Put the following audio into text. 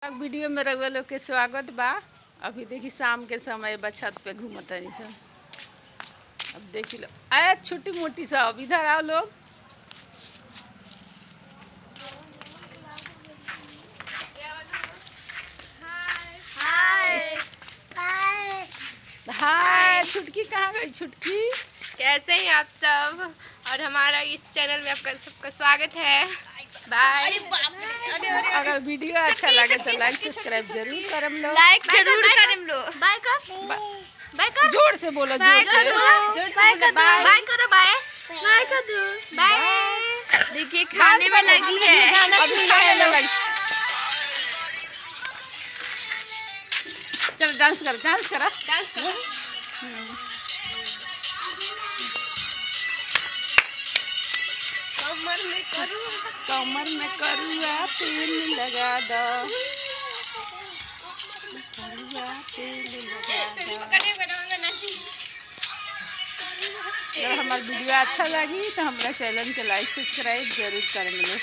Video में रउआ लोग के स्वागत बा। अभी देखी शाम के समय बा, छत पे घूमतनी सब। अब देखी लो आए छोटी मोटी सब इधर आओ लोग। हाय छुटकी कहाँ गई? छुटकी कैसे हैं आप सब? और हमारा इस चैनल में आपका सबका स्वागत है। बाय। अगर वीडियो अच्छा लगे तो लाइक सब्सक्राइब जरूर करम लो। लाइक जरूर करम लो। बाय कर। बाय कर। जोर से बोलो, जोर से। जोर से बोलो। बाय करो। बाय। बाय कर दो। बाय। देखिए खाने में लगी है। अभी खाने में लगी। चलो डांस करो, डांस करो, डांस करो। कमर में करुआ तेल लगा दो। अगर हमारा वीडियो अच्छा लगी तो हमारा चैनल के लाइक सब्सक्राइब जरूर कर लो।